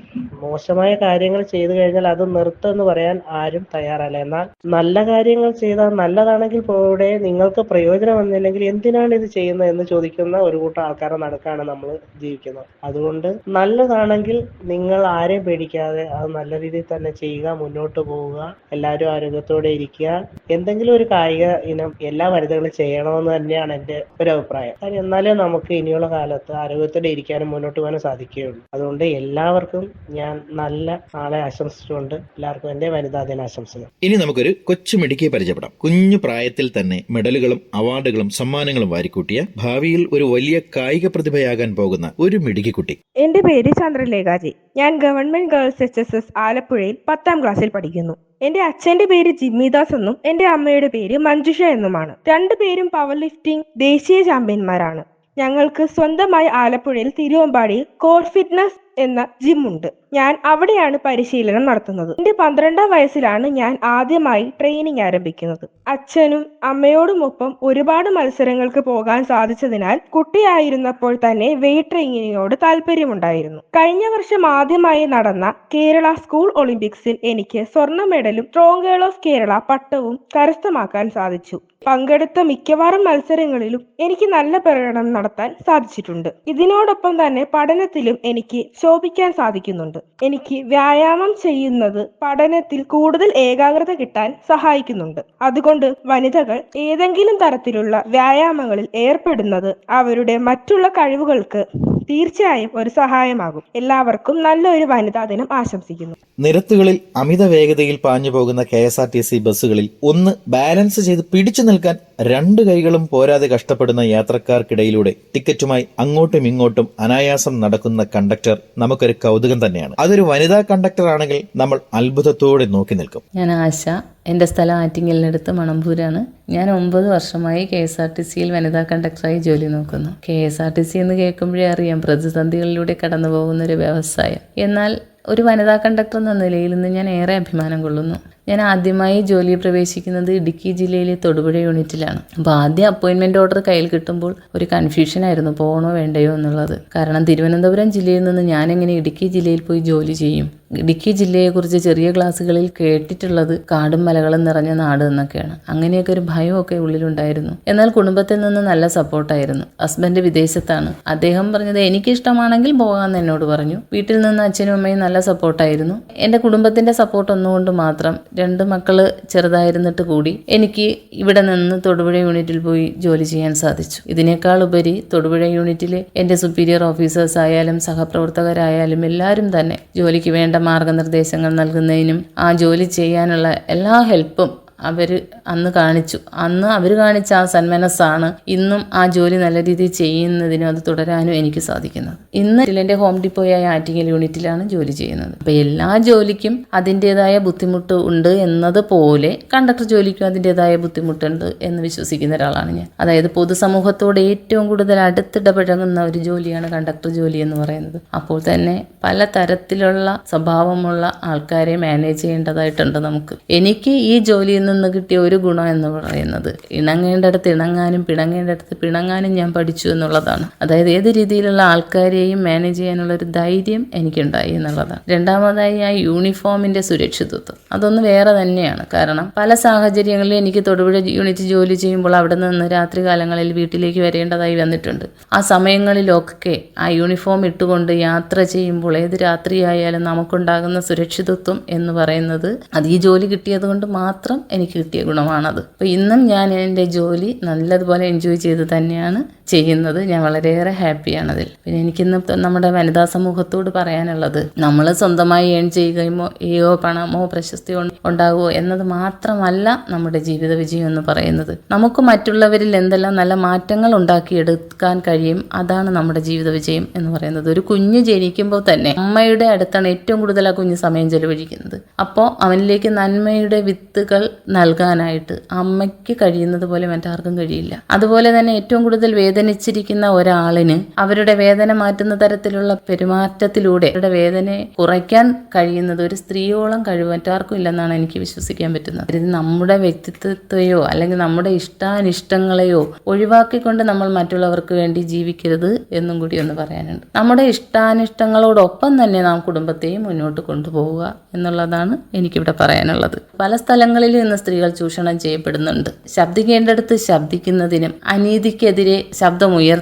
മോശമായ കാര്യങ്ങൾ ചെയ്തു കഴിഞ്ഞാൽ അത് നിർത്തുമെന്ന് പറയാൻ ആരും തയ്യാറല്ല. എന്നാൽ നല്ല കാര്യങ്ങൾ ചെയ്താൽ നല്ലതാണെങ്കിൽ പോടെ നിങ്ങൾക്ക് പ്രയോജനം വന്നില്ലെങ്കിൽ എന്തിനാണ് ഇത് ചെയ്യുന്നത് എന്ന് ചോദിക്കുന്ന ഒരു കൂട്ടം ആൾക്കാരുടെ നടുക്കാണ് നമ്മൾ ജീവിക്കുന്നത്. അതുകൊണ്ട് നല്ലതാണെങ്കിൽ നിങ്ങൾ ആരെയും പേടിക്കാതെ അത് നല്ല രീതിയിൽ തന്നെ ചെയ്യുക, മുന്നോട്ട് പോവുക, എല്ലാവരും ആരോഗ്യത്തോടെ ഇരിക്കുക. എന്തെങ്കിലും ഒരു കായിക ഇനം എല്ലാ വനിതകളും ചെയ്യണമെന്ന് തന്നെയാണ് എൻ്റെ ഒരു അഭിപ്രായം. കാര്യം എന്നാലേ നമുക്ക് ഇനിയുള്ള കാലത്ത് ആരോഗ്യത്തോടെ ഇരിക്കാനും മുന്നോട്ട് പോകാനും സാധിക്കുകയുള്ളൂ. അതുകൊണ്ട് എല്ലാവർക്കും ഞാൻ നല്ല നാളെ ആശംസിച്ചുകൊണ്ട് എല്ലാവർക്കും എൻ്റെ വനിതാ ദിനാശംസകൾ. ഇനി നമുക്കൊരു കൊച്ചു മിടുക്കിയെ പരിചയപ്പെടാം. കുഞ്ഞു പ്രായത്തിൽ തന്നെ മെഡലുകളും അവാർഡുകളും സമ്മാനങ്ങളും വാരിക്കൂട്ടിയ, ഭാവിയിൽ ഒരു വലിയ കായിക പ്രതിഭയാകാൻ പോകുന്ന ഒരു മിടുക്കിക്കുട്ടി. എന്റെ പേര് ചന്ദ്രലേഖാജി. ഞാൻ ഗവൺമെന്റ് ഗേൾസ് HSS ആലപ്പുഴയിൽ 10ാം ക്ലാസ്സിൽ പഠിക്കുന്നു. എന്റെ അച്ഛന്റെ പേര് ജിമ്മിദാസ് എന്നും എന്റെ അമ്മയുടെ പേര് മഞ്ജുഷ എന്നുമാണ്. രണ്ടുപേരും പവർ ലിഫ്റ്റിംഗ് ദേശീയ ചാമ്പ്യന്മാരാണ്. ഞങ്ങൾക്ക് സ്വന്തമായി ആലപ്പുഴയിൽ തിരുവമ്പാടിയിൽ കോർ ഫിറ്റ്നസ് എന്ന ജിം ഉണ്ട്. ഞാൻ അവിടെയാണ് പരിശീലനം നടത്തുന്നത്. എന്റെ 12ാം വയസ്സിലാണ് ഞാൻ ആദ്യമായി ട്രെയിനിങ് ആരംഭിക്കുന്നത്. അച്ഛനും അമ്മയോടുമൊപ്പം ഒരുപാട് മത്സരങ്ങൾക്ക് പോകാൻ സാധിച്ചതിനാൽ കുട്ടിയായിരുന്നപ്പോൾ തന്നെ വെയിറ്റ് ട്രെയിനിങ്ങിനോട് താല്പര്യമുണ്ടായിരുന്നു. കഴിഞ്ഞ വർഷം ആദ്യമായി നടന്ന കേരള സ്കൂൾ ഒളിമ്പിക്സിൽ എനിക്ക് സ്വർണ്ണ മെഡലും സ്ട്രോങ് ഗേൾ ഓഫ് കേരള പട്ടവും കരസ്ഥമാക്കാൻ സാധിച്ചു. പങ്കെടുത്ത മിക്കവാറും മത്സരങ്ങളിലും എനിക്ക് നല്ല പ്രകടനം നടത്താൻ സാധിച്ചിട്ടുണ്ട്. ഇതിനോടൊപ്പം തന്നെ പഠനത്തിലും എനിക്ക് ശോഭിക്കാൻ സാധിക്കുന്നുണ്ട്. എനിക്ക് വ്യായാമം ചെയ്യുന്നത് പഠനത്തിൽ കൂടുതൽ ഏകാഗ്രത കിട്ടാൻ സഹായിക്കുന്നുണ്ട്. അതുകൊണ്ട് വനിതകൾ ഏതെങ്കിലും തരത്തിലുള്ള വ്യായാമങ്ങളിൽ ഏർപ്പെടുന്നത് അവരുടെ മറ്റുള്ള കഴിവുകൾക്ക് തീർച്ചയായും ഒരു സഹായമാകും. എല്ലാവർക്കും നല്ലൊരു വനിതാ ദിനം ആശംസിക്കുന്നു. നിരത്തുകളിൽ അമിത വേഗതയിൽ പാഞ്ഞു പോകുന്ന KSRTC ബസ്സുകളിൽ ഒന്ന് ബാലൻസ് ചെയ്ത് പിടിച്ചു നിൽക്കാൻ രണ്ട് കൈകളും പോരാതെ കഷ്ടപ്പെടുന്ന യാത്രക്കാർക്കിടയിലൂടെ ടിക്കറ്റുമായി അങ്ങോട്ടും ഇങ്ങോട്ടും അനായാസം നടക്കുന്ന കണ്ടക്ടർ നമുക്കൊരു കൗതുകം തന്നെയാണ്. അതൊരു വനിതാ കണ്ടക്ടർ ആണെങ്കിൽ നമ്മൾ അത്ഭുതത്തോടെ നോക്കി നിൽക്കും. ഞാൻ ആശ. എൻ്റെ സ്ഥലം ആറ്റിങ്ങലിനടുത്ത് മണമ്പൂരാണ്. ഞാൻ 9 വർഷമായി KSRTCയിൽ വനിതാ കണ്ടക്ടറായി ജോലി നോക്കുന്നു. KSRTC എന്ന് കേൾക്കുമ്പോഴേ അറിയാം പ്രതിസന്ധികളിലൂടെ കടന്നു പോകുന്ന ഒരു വ്യവസായം. എന്നാൽ ഒരു വനിതാ കണ്ടക്ടർ എന്ന നിലയിൽ നിന്ന് ഞാൻ ഏറെ അഭിമാനം കൊള്ളുന്നു. ഞാൻ ആദ്യമായി ജോലിയിൽ പ്രവേശിക്കുന്നത് ഇടുക്കി ജില്ലയിലെ തൊടുപുഴ യൂണിറ്റിലാണ്. അപ്പോൾ ആദ്യം അപ്പോയിൻമെൻ്റ് ഓർഡർ കയ്യിൽ കിട്ടുമ്പോൾ ഒരു കൺഫ്യൂഷനായിരുന്നു, പോകണോ വേണ്ടയോ എന്നുള്ളത്. കാരണം തിരുവനന്തപുരം ജില്ലയിൽ നിന്ന് ഞാനെങ്ങനെ ഇടുക്കി ജില്ലയിൽ പോയി ജോലി ചെയ്യും? ഇടുക്കി ജില്ലയെക്കുറിച്ച് ചെറിയ ക്ലാസ്സുകളിൽ കേട്ടിട്ടുള്ളത് കാടും മലകളും നിറഞ്ഞ നാട് എന്നൊക്കെയാണ്. അങ്ങനെയൊക്കെ ഒരു ഭയമൊക്കെ ഉള്ളിലുണ്ടായിരുന്നു. എന്നാൽ കുടുംബത്തിൽ നിന്ന് നല്ല സപ്പോർട്ടായിരുന്നു. ഹസ്ബൻഡ് വിദേശത്താണ്. അദ്ദേഹം പറഞ്ഞത് എനിക്കിഷ്ടമാണെങ്കിൽ പോകാമെന്ന് എന്നോട് പറഞ്ഞു. വീട്ടിൽ നിന്ന് അച്ഛനും അമ്മയും നല്ല സപ്പോർട്ടായിരുന്നു. എൻ്റെ കുടുംബത്തിൻ്റെ സപ്പോർട്ട് ഒന്നുകൊണ്ട് മാത്രം 2 മക്കള് ചെറുതായിരുന്നിട്ട് കൂടി എനിക്ക് ഇവിടെ നിന്ന് തൊടുപുഴ യൂണിറ്റിൽ പോയി ജോലി ചെയ്യാൻ സാധിച്ചു. ഇതിനേക്കാൾ ഉപരി തൊടുപുഴ യൂണിറ്റിലെ എൻ്റെ സുപ്പീരിയർ ഓഫീസേഴ്സ് ആയാലും സഹപ്രവർത്തകരായാലും എല്ലാവരും തന്നെ ജോലിക്ക് വേണ്ട മാർഗനിർദ്ദേശങ്ങൾ നൽകുന്നതിനും ആ ജോലി ചെയ്യാനുള്ള എല്ലാ ഹെൽപ്പും അവർ അന്ന് കാണിച്ചു. അന്ന് അവർ കാണിച്ച ആ സന്മനസ്സാണ് ഇന്നും ആ ജോലി നല്ല രീതിയിൽ ചെയ്യുന്നതിനും അത് തുടരാനും എനിക്ക് സാധിക്കുന്നത്. ഇന്ന് എൻ്റെ ഹോം ഡിപ്പോയായ ആറ്റിങ്ങൽ യൂണിറ്റിലാണ് ജോലി ചെയ്യുന്നത്. അപ്പോൾ എല്ലാ ജോലിക്കും അതിൻ്റെതായ ബുദ്ധിമുട്ട് ഉണ്ട് എന്നതുപോലെ കണ്ടക്ടർ ജോലിക്കും അതിൻ്റെതായ ബുദ്ധിമുട്ടുണ്ട് എന്ന് വിശ്വസിക്കുന്ന ഒരാളാണ് ഞാൻ. അതായത് പൊതുസമൂഹത്തോട് ഏറ്റവും കൂടുതൽ അടുത്തിടപഴകുന്ന ഒരു ജോലിയാണ് കണ്ടക്ടർ ജോലി എന്ന് പറയുന്നത്. അപ്പോൾ തന്നെ പല തരത്തിലുള്ള സ്വഭാവമുള്ള ആൾക്കാരെ മാനേജ് ചെയ്യേണ്ടതായിട്ടുണ്ട് നമുക്ക്. എനിക്ക് ഈ ജോലിയിൽ നിന്ന് കിട്ടിയ ഒരു ഗുണം എന്ന് പറയുന്നത് ഇണങ്ങേണ്ടടുത്ത് ഇണങ്ങാനും പിണങ്ങേണ്ടടുത്ത് പിണങ്ങാനും ഞാൻ പഠിച്ചു എന്നുള്ളതാണ്. അതായത് ഏത് രീതിയിലുള്ള ആൾക്കാരെയും മാനേജ് ചെയ്യാനുള്ള ഒരു ധൈര്യം എനിക്കുണ്ടായി എന്നുള്ളതാണ്. രണ്ടാമതായി ആ യൂണിഫോമിന്റെ സുരക്ഷിതത്വം, അതൊന്ന് വേറെ തന്നെയാണ്. കാരണം പല സാഹചര്യങ്ങളിലും എനിക്ക് തൊടുപുഴ യൂണിറ്റ് ജോലി ചെയ്യുമ്പോൾ അവിടെ നിന്ന് രാത്രി കാലങ്ങളിൽ വീട്ടിലേക്ക് വരേണ്ടതായി വന്നിട്ടുണ്ട്. ആ സമയങ്ങളിലൊക്കെ ആ യൂണിഫോം ഇട്ടുകൊണ്ട് യാത്ര ചെയ്യുമ്പോൾ ഏത് രാത്രിയായാലും നമുക്കുണ്ടാകുന്ന സുരക്ഷിതത്വം എന്ന് പറയുന്നത് അത് ഈ ജോലി കിട്ടിയത് കൊണ്ട് മാത്രം എനിക്ക് കിട്ടിയ ഗുണമാണത്. അപ്പോൾ ഇന്നും ഞാൻ എൻ്റെ ജോലി നല്ലതുപോലെ എൻജോയ് ചെയ്ത് തന്നെയാണ് ചെയ്യുന്നത്. ഞാൻ വളരെയേറെ ഹാപ്പിയാണതിൽ. പിന്നെ എനിക്കിന്ന് നമ്മുടെ വനിതാ സമൂഹത്തോട് പറയാനുള്ളത്, നമ്മൾ സ്വന്തമായി ഏൺ ചെയ്യുകയോ പണമോ പ്രശസ്തിയോ ഉണ്ടാകുമോ എന്നത് മാത്രമല്ല നമ്മുടെ ജീവിത വിജയം എന്ന് പറയുന്നത്. നമുക്ക് മറ്റുള്ളവരിൽ എന്തെല്ലാം നല്ല മാറ്റങ്ങൾ ഉണ്ടാക്കിയെടുക്കാൻ കഴിയും, അതാണ് നമ്മുടെ ജീവിത വിജയം എന്ന് പറയുന്നത്. ഒരു കുഞ്ഞ് ജനിക്കുമ്പോൾ തന്നെ അമ്മയുടെ അടുത്താണ് ഏറ്റവും കൂടുതൽ ആ കുഞ്ഞ് സമയം ചെലവഴിക്കുന്നത്. അപ്പോൾ അവനിലേക്ക് നന്മയുടെ വിത്തുകൾ നൽകാനായിട്ട് അമ്മയ്ക്ക് കഴിയുന്നത് പോലെ മറ്റാർക്കും കഴിയില്ല. അതുപോലെ തന്നെ ഏറ്റവും കൂടുതൽ വേദനിച്ചിരിക്കുന്ന ഒരാളിന് അവരുടെ വേദന മാറ്റുന്ന തരത്തിലുള്ള പെരുമാറ്റത്തിലൂടെ അവരുടെ വേദനയെ കുറയ്ക്കാൻ കഴിയുന്നത് ഒരു സ്ത്രീയോളം കഴിവ് മറ്റാർക്കും ഇല്ലെന്നാണ് എനിക്ക് വിശ്വസിക്കാൻ പറ്റുന്നത്. ഇത് നമ്മുടെ വ്യക്തിത്വത്തെയോ അല്ലെങ്കിൽ നമ്മുടെ ഇഷ്ടാനിഷ്ടങ്ങളെയോ ഒഴിവാക്കിക്കൊണ്ട് നമ്മൾ മറ്റുള്ളവർക്ക് വേണ്ടി ജീവിക്കരുത് എന്നും കൂടി ഒന്ന് പറയാനുണ്ട്. നമ്മുടെ ഇഷ്ടാനിഷ്ടങ്ങളോടൊപ്പം തന്നെ നാം കുടുംബത്തെയും മുന്നോട്ട് കൊണ്ടുപോവുക എന്നുള്ളതാണ് എനിക്കിവിടെ പറയാനുള്ളത്. പല സ്ഥലങ്ങളിലും ഇന്ന് സ്ത്രീകൾ ചൂഷണം ചെയ്യപ്പെടുന്നുണ്ട്. ശബ്ദിക്കേണ്ടടുത്ത് ശബ്ദിക്കുന്നതിനും അനീതിക്കെതിരെ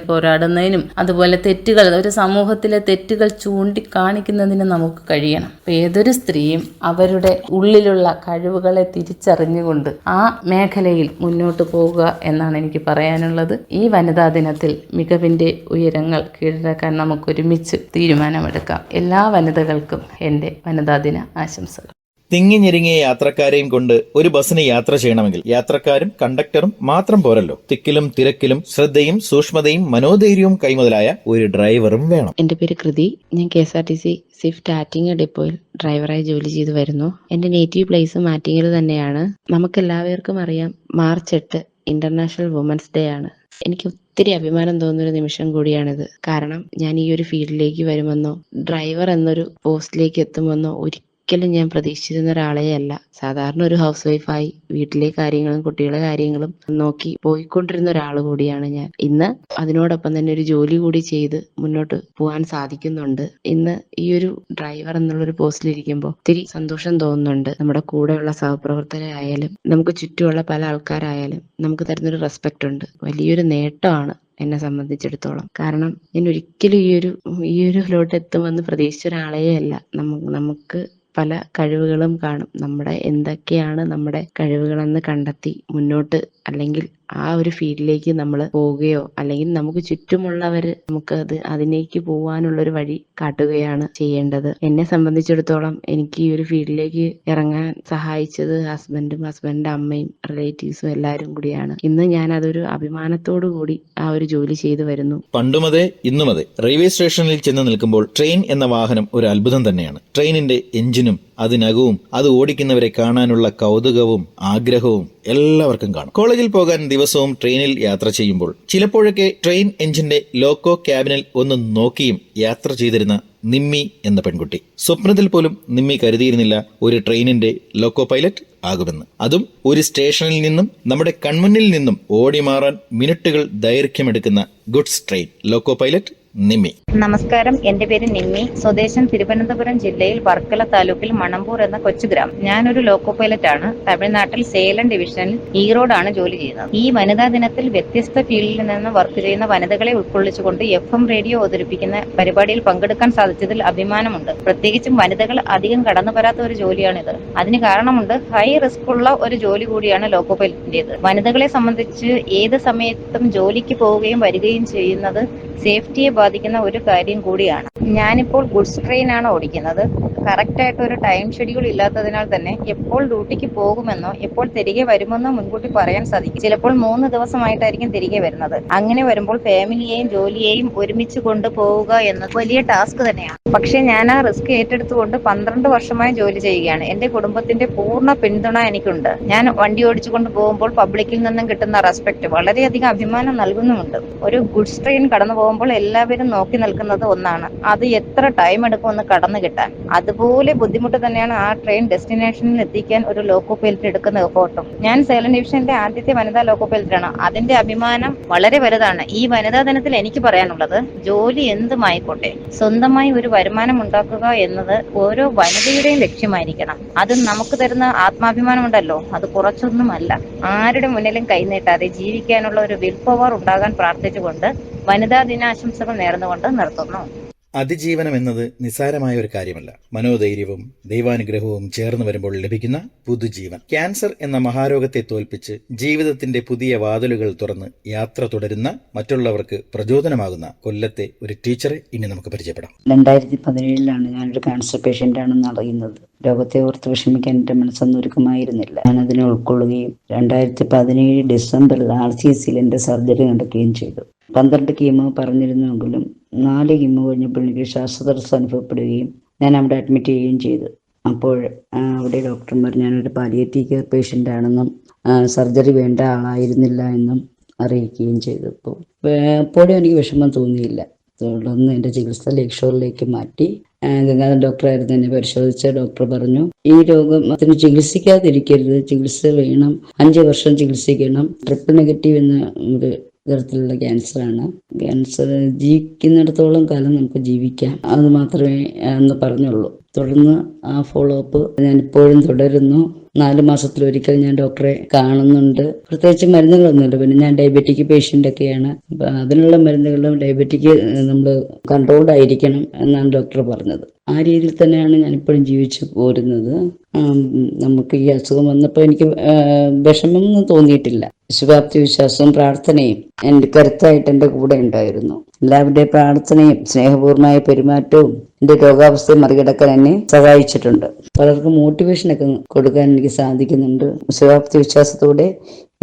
പോരാടുന്നതിനും അതുപോലെ തെറ്റുകൾ, ഒരു സമൂഹത്തിലെ തെറ്റുകൾ ചൂണ്ടിക്കാണിക്കുന്നതിനും നമുക്ക് കഴിയണം. അപ്പോൾ ഏതൊരു സ്ത്രീയും അവരുടെ ഉള്ളിലുള്ള കഴിവുകളെ തിരിച്ചറിഞ്ഞുകൊണ്ട് ആ മേഖലയിൽ മുന്നോട്ട് പോവുക എന്നാണ് എനിക്ക് പറയാനുള്ളത്. ഈ വനിതാ ദിനത്തിൽ മികവിൻ്റെ ഉയരങ്ങൾ കീഴടക്കാൻ നമുക്കൊരുമിച്ച് തീരുമാനമെടുക്കാം. എല്ലാ വനിതകൾക്കും എൻ്റെ വനിതാ ദിന ആശംസകൾ. തിങ്ങിഞ്ഞെരുങ്ങിയ യാത്രക്കാരെയും കൊണ്ട് ഒരു ബസ്സിന് യാത്ര ചെയ്യണമെങ്കിൽ യാത്രക്കാരും കണ്ടക്ടറും മാത്രം പോരല്ലോ, തിക്കിലും തിരക്കിലും ശ്രദ്ധയും സൂക്ഷ്മതയും മനോധൈര്യവും കൈമുതലായ ഒരു ഡ്രൈവറും വേണം. എൻ്റെ പേര് കൃതി. ഞാൻ KSRTC സ്വിഫ്റ്റ് ആറ്റിങ്ങൽ ഡിപ്പോയിൽ ഡ്രൈവറായി ജോലി ചെയ്തു വരുന്നു. എൻ്റെ നേറ്റീവ് പ്ലേസും ആറ്റിങ്ങൽ തന്നെയാണ്. നമുക്കെല്ലാവർക്കും അറിയാം, March 8 ഇന്റർനാഷണൽ വുമൻസ് ഡേ ആണ്. എനിക്ക് ഒത്തിരി അഭിമാനം തോന്നുന്നൊരു നിമിഷം കൂടിയാണിത്. കാരണം ഞാൻ ഈ ഒരു ഫീൽഡിലേക്ക് വരുമെന്നോ ഡ്രൈവർ എന്നൊരു പോസ്റ്റിലേക്ക് എത്തുമെന്നോ ഒരിക്കലും ഞാൻ പ്രതീക്ഷിച്ചിരുന്ന ഒരാളെ അല്ല. സാധാരണ ഒരു ഹൗസ് വൈഫായി വീട്ടിലെ കാര്യങ്ങളും കുട്ടികളെ കാര്യങ്ങളും നോക്കി പോയിക്കൊണ്ടിരുന്ന ഒരാൾ കൂടിയാണ് ഞാൻ. ഇന്ന് അതിനോടൊപ്പം തന്നെ ഒരു ജോലി കൂടി ചെയ്ത് മുന്നോട്ട് പോകാൻ സാധിക്കുന്നുണ്ട്. ഇന്ന് ഈ ഒരു ഡ്രൈവർ എന്നുള്ളൊരു പോസ്റ്റിലിരിക്കുമ്പോൾ ഒത്തിരി സന്തോഷം തോന്നുന്നുണ്ട്. നമ്മുടെ കൂടെയുള്ള സഹപ്രവർത്തകരായാലും നമുക്ക് ചുറ്റുമുള്ള പല ആൾക്കാരായാലും നമുക്ക് തരുന്നൊരു റെസ്പെക്റ്റ് ഉണ്ട്. വലിയൊരു നേട്ടമാണ് എന്നെ സംബന്ധിച്ചിടത്തോളം. കാരണം ഞാൻ ഒരിക്കലും ഈ ഒരു ലോട്ട് എത്തുമെന്ന് പ്രതീക്ഷിച്ച ഒരാളേ അല്ല. നമുക്ക് പല കഴിവുകളും കാണും. നമ്മുടെ എന്തൊക്കെയാണ് നമ്മുടെ കഴിവുകളെന്ന് കണ്ടെത്തി മുന്നോട്ട് അല്ലെങ്കിൽ ആ ഒരു ഫീൽഡിലേക്ക് നമ്മൾ പോവുകയോ അല്ലെങ്കിൽ നമുക്ക് ചുറ്റുമുള്ളവർ നമുക്ക് അതിലേക്ക് പോകാനുള്ളൊരു വഴി കാട്ടുകയാണ് ചെയ്യേണ്ടത്. എന്നെ സംബന്ധിച്ചിടത്തോളം എനിക്ക് ഈ ഒരു ഫീൽഡിലേക്ക് ഇറങ്ങാൻ സഹായിച്ചത് ഹസ്ബൻഡിന്റെ അമ്മയും റിലേറ്റീവ്സും എല്ലാവരും കൂടിയാണ്. ഇന്ന് ഞാൻ അതൊരു അഭിമാനത്തോടു കൂടി ആ ഒരു ജോലി ചെയ്തു വരുന്നു. പണ്ടുമതേ ഇന്നുമതേ റെയിൽവേ സ്റ്റേഷനിൽ ചെന്ന് നിൽക്കുമ്പോൾ ട്രെയിൻ എന്ന വാഹനം ഒരു അത്ഭുതം തന്നെയാണ്. ട്രെയിനിന്റെ എഞ്ചിനും അതിനകവും അത് ഓടിക്കുന്നവരെ കാണാനുള്ള കൗതുകവും ആഗ്രഹവും എല്ലാവർക്കും കാണും. കോളേജിൽ പോകാൻ ദിവസവും ട്രെയിനിൽ യാത്ര ചെയ്യുമ്പോൾ ചിലപ്പോഴൊക്കെ ട്രെയിൻ എഞ്ചിന്റെ ലോക്കോ ക്യാബിനിൽ ഒന്ന് നോക്കിയും യാത്ര ചെയ്തിരുന്ന നിമ്മി എന്ന പെൺകുട്ടി. സ്വപ്നത്തിൽ പോലും നിമ്മി കരുതിയിരുന്നില്ല ഒരു ട്രെയിനിന്റെ ലോക്കോ പൈലറ്റ് ആകുമെന്ന്. അതും ഒരു സ്റ്റേഷനിൽ നിന്നും നമ്മുടെ കൺമുന്നിൽ നിന്നും ഓടി മാറാൻ മിനിറ്റുകൾ ദൈർഘ്യമെടുക്കുന്ന goods train loco pilot Nimmi. നമസ്കാരം, എന്റെ പേര് നിമ്മി. സ്വദേശം തിരുവനന്തപുരം ജില്ലയിൽ വർക്കല താലൂക്കിൽ മണമ്പൂർ എന്ന കൊച്ചു ഗ്രാമം. ഞാനൊരു ലോക്കോ പൈലറ്റ് ആണ്. തമിഴ്നാട്ടിൽ സേലം ഡിവിഷനിൽ ഈറോഡാണ് ജോലി ചെയ്യുന്നത്. ഈ വനിതാ ദിനത്തിൽ വ്യത്യസ്ത ഫീൽഡിൽ നിന്ന് വർക്ക് ചെയ്യുന്ന വനിതകളെ ഉൾക്കൊള്ളിച്ചുകൊണ്ട് FM റേഡിയോ അവതരിപ്പിക്കുന്ന പരിപാടിയിൽ പങ്കെടുക്കാൻ സാധിച്ചതിൽ അഭിമാനമുണ്ട്. പ്രത്യേകിച്ചും വനിതകൾ അധികം കടന്നു വരാത്ത ഒരു ജോലിയാണിത്. അതിന് കാരണമുണ്ട്. ഹൈ റിസ്ക് ഉള്ള ഒരു ജോലി കൂടിയാണ് ലോക്കോ പൈലറ്റിന്റേത്. വനിതകളെ സംബന്ധിച്ച് ഏത് സമയത്തും ജോലിക്ക് പോവുകയും വരികയും ചെയ്യുന്നത് സേഫ്റ്റിയെ ബാധിക്കുന്ന ഒരു കാര്യം കൂടിയാണ്. ഞാനിപ്പോൾ ഗുഡ്സ് ട്രെയിൻ ആണ് ഓടിക്കുന്നത്. കറക്റ്റായിട്ട് ഒരു ടൈം ഷെഡ്യൂൾ ഇല്ലാത്തതിനാൽ തന്നെ എപ്പോൾ ഡ്യൂട്ടിക്ക് പോകുമെന്നോ എപ്പോൾ തിരികെ വരുമെന്നോ മുൻകൂട്ടി പറയാൻ സാധിക്കും. ചിലപ്പോൾ 3 ദിവസമായിട്ടായിരിക്കും തിരികെ വരുന്നത്. അങ്ങനെ വരുമ്പോൾ ഫാമിലിയെയും ജോലിയെയും ഒരുമിച്ച് കൊണ്ടുപോവുക എന്നത് വലിയ ടാസ്ക് തന്നെയാണ്. പക്ഷെ ഞാൻ ആ റിസ്ക് ഏറ്റെടുത്തുകൊണ്ട് 12 വർഷമായി ജോലി ചെയ്യുകയാണ്. എന്റെ കുടുംബത്തിന്റെ പൂർണ്ണ പിന്തുണ എനിക്കുണ്ട്. ഞാൻ വണ്ടി ഓടിച്ചുകൊണ്ട് പോകുമ്പോൾ പബ്ലിക്കിൽ നിന്നും കിട്ടുന്ന റെസ്പെക്ട് വളരെയധികം അഭിമാനം നൽകുന്നുമുണ്ട്. ഒരു ഗുഡ്സ് ട്രെയിൻ കടന്നു പോകുമ്പോൾ എല്ലാവരും നോക്കി നിൽക്കുന്നത് ഒന്നാണ്, അത് എത്ര ടൈം എടുക്കുമെന്ന് കടന്നു കിട്ടാൻ. അതുപോലെ ബുദ്ധിമുട്ട് തന്നെയാണ് ആ ട്രെയിൻ ഡെസ്റ്റിനേഷനിൽ എത്തിക്കാൻ ഒരു ലോക്കോ പൈലറ്റ് എടുക്കുന്ന എഫോർട്ടും. ഞാൻ സേലം ഡിവിഷനിലെ ആദ്യത്തെ വനിതാ ലോക്കോ പൈലറ്റാണ്. അതിന്റെ അഭിമാനം വളരെ വലുതാണ്. ഈ വനിതാ ദിനത്തിൽ എനിക്ക് പറയാനുള്ളത്, ജോലി എന്തുമായിക്കോട്ടെ സ്വന്തമായി ഒരു വരുമാനം ഉണ്ടാക്കുക എന്നത് ഓരോ വനിതയുടെയും ലക്ഷ്യമായിരിക്കണം. അത് നമുക്ക് തരുന്ന ആത്മാഭിമാനം ഉണ്ടല്ലോ, അത് കുറച്ചൊന്നുമല്ല. ആരുടെ മുന്നിലും കൈനീട്ടാതെ ജീവിക്കാനുള്ള ഒരു വിൽ പവർ ഉണ്ടാകാൻ പ്രാർത്ഥിച്ചുകൊണ്ട് വനിതാ ദിനാശംസകൾ നേർന്നുകൊണ്ട് നിർത്തുന്നു. അതിജീവനം എന്നത് നിസ്സാരമായ ഒരു കാര്യമല്ല. മനോധൈര്യവും ദൈവാനുഗ്രഹവും ചേർന്ന് വരുമ്പോൾ ലഭിക്കുന്ന പുതുജീവൻ. ക്യാൻസർ എന്ന മഹാരോഗത്തെ തോൽപ്പിച്ച് ജീവിതത്തിന്റെ പുതിയ വാതിലുകൾ തുറന്ന് യാത്ര തുടരുന്ന, മറ്റുള്ളവർക്ക് പ്രചോദനമാകുന്ന കൊല്ലത്തെ ഒരു ടീച്ചറെ ഇനി നമുക്ക് പരിചയപ്പെടാം. 2017 ഞാനൊരു ക്യാൻസർ പേഷ്യന്റ് ആണെന്ന് അറിയുന്നത്. രോഗത്തെ ഓർത്ത് വിഷമിക്കാൻ എൻ്റെ മനസ്സൊന്നും ഒരുക്കമായിരുന്നില്ല. ഞാനതിനെ ഉൾക്കൊള്ളുകയും 2017 ഡിസംബറിൽ RCSയിൽ എൻ്റെ സർജറി നടക്കുകയും ചെയ്തു. 12 കീമോ പറഞ്ഞിരുന്നെങ്കിലും 4 കീമോ കഴിഞ്ഞപ്പോൾ എനിക്ക് ശ്വാസതടസ്സം അനുഭവപ്പെടുകയും ഞാൻ അവിടെ അഡ്മിറ്റ് ചെയ്യുകയും ചെയ്തു. അപ്പോൾ അവിടെ ഡോക്ടർമാർ ഞാനൊരു പാലിയേറ്റീവ് കെയർ പേഷ്യൻ്റ് ആണെന്നും സർജറി വേണ്ട ആളായിരുന്നില്ല എന്നും അറിയിക്കുകയും ചെയ്തു. അപ്പോഴും എനിക്ക് വിഷമം തോന്നിയില്ല. തുടർന്ന് എൻ്റെ ചികിത്സ ലേക്ക് ഷോറിലേക്ക് മാറ്റി. ഗംഗാധർ ഡോക്ടറായിരുന്നു എന്നെ പരിശോധിച്ച ഡോക്ടർ പറഞ്ഞു, ഈ രോഗത്തിന് ചികിത്സിക്കാതിരിക്കരുത്, ചികിത്സ വേണം, 5 വർഷം ചികിത്സിക്കണം. ട്രിപ്പിൾ നെഗറ്റീവ് എന്ന ഒരു തരത്തിലുള്ള ക്യാൻസറാണ്. ക്യാൻസർ ജീവിക്കുന്നിടത്തോളം കാലം നമുക്ക് ജീവിക്കാം, അത് മാത്രമേ അന്ന് പറഞ്ഞുള്ളൂ. തുടർന്ന് ആ ഫോളോ അപ്പ് ഞാൻ ഇപ്പോഴും തുടരുന്നു. 4 മാസത്തിലൊരിക്കൽ ഞാൻ ഡോക്ടറെ കാണുന്നുണ്ട്. പ്രത്യേകിച്ച് മരുന്നുകളൊന്നുമില്ല. പിന്നെ ഞാൻ ഡയബറ്റിക് പേഷ്യൻ്റ് ഒക്കെയാണ്. അതിനുള്ള മരുന്നുകളും ഡയബറ്റിക് നമ്മൾ കൺട്രോൾഡ് ആയിരിക്കണം എന്നാണ് ഡോക്ടർ പറഞ്ഞത്. ആ രീതിയിൽ തന്നെയാണ് ഞാനിപ്പോഴും ജീവിച്ചു പോരുന്നത്. നമുക്ക് ഈ അസുഖം വന്നപ്പോൾ എനിക്ക് വിഷമമൊന്നും തോന്നിയിട്ടില്ല. ശുഭാപ്തി വിശ്വാസവും പ്രാർത്ഥനയും എൻ്റെ കരുത്തായിട്ട് എൻ്റെ കൂടെ ഉണ്ടായിരുന്നു. എല്ലാവരുടെയും പ്രാർത്ഥനയും സ്നേഹപൂർവമായ പെരുമാറ്റവും എൻ്റെ രോഗാവസ്ഥയെ മറികടക്കാൻ എന്നെ സഹായിച്ചിട്ടുണ്ട്. പലർക്കും മോട്ടിവേഷനൊക്കെ കൊടുക്കാൻ എനിക്ക് സാധിക്കുന്നുണ്ട്. ശുഭാപ്തി വിശ്വാസത്തോടെ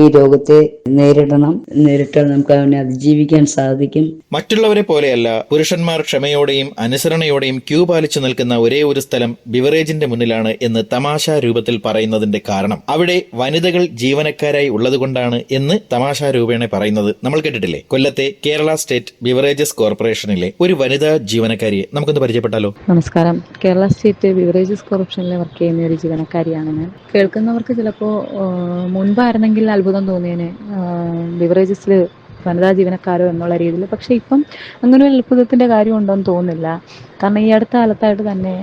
ഈ രോഗത്തെ നേരിട്ടാൽ നമുക്ക് അവനെ അതിജീവിക്കാൻ സാധിക്കും. മറ്റുള്ളവരെ പോലെയല്ല പുരുഷന്മാർ ക്ഷമയോടെയും അനുസരണയോടെയും ക്യൂ പാലിച്ചു നിൽക്കുന്ന ഒരേ ഒരു സ്ഥലം ബിവറേജിന്റെ മുന്നിലാണ് എന്ന് തമാശാ രൂപത്തിൽ പറയുന്നതിന്റെ കാരണം അവിടെ വനിതകൾ ജീവനക്കാരായി ഉള്ളതുകൊണ്ടാണ് എന്ന് തമാശാ രൂപേണ പറയുന്നത് നമ്മൾ കേട്ടിട്ടില്ലേ? കൊല്ലത്തെ കേരള സ്റ്റേറ്റ് ബിവറേജസ് കോർപ്പറേഷനിലെ ഒരു വനിതാ ജീവനക്കാരിയെ നമുക്കൊന്ന് പരിചയപ്പെട്ടാലോ? നമസ്കാരം. കേരള സ്റ്റേറ്റ് ബിവറേജസ് കോർപ്പറേഷനിൽ വർക്ക് ചെയ്യുന്ന ഒരു ജീവനക്കാരിയാണ് ഞാൻ. കേൾക്കുന്നവർക്ക് ചിലപ്പോൾ മുൻപായിരുന്നെങ്കിൽ അത്ഭുതം തോന്നിയേനെ, ബിവറേജസിൽ വനിതാ ജീവനക്കാരോ എന്നുള്ള രീതിയിൽ. പക്ഷേ ഇപ്പം അങ്ങനെ ഒരു അത്ഭുതത്തിൻ്റെ കാര്യം ഉണ്ടോയെന്ന് തോന്നുന്നില്ല. കാരണം ഈ അടുത്ത കാലത്തായിട്ട് തന്നെ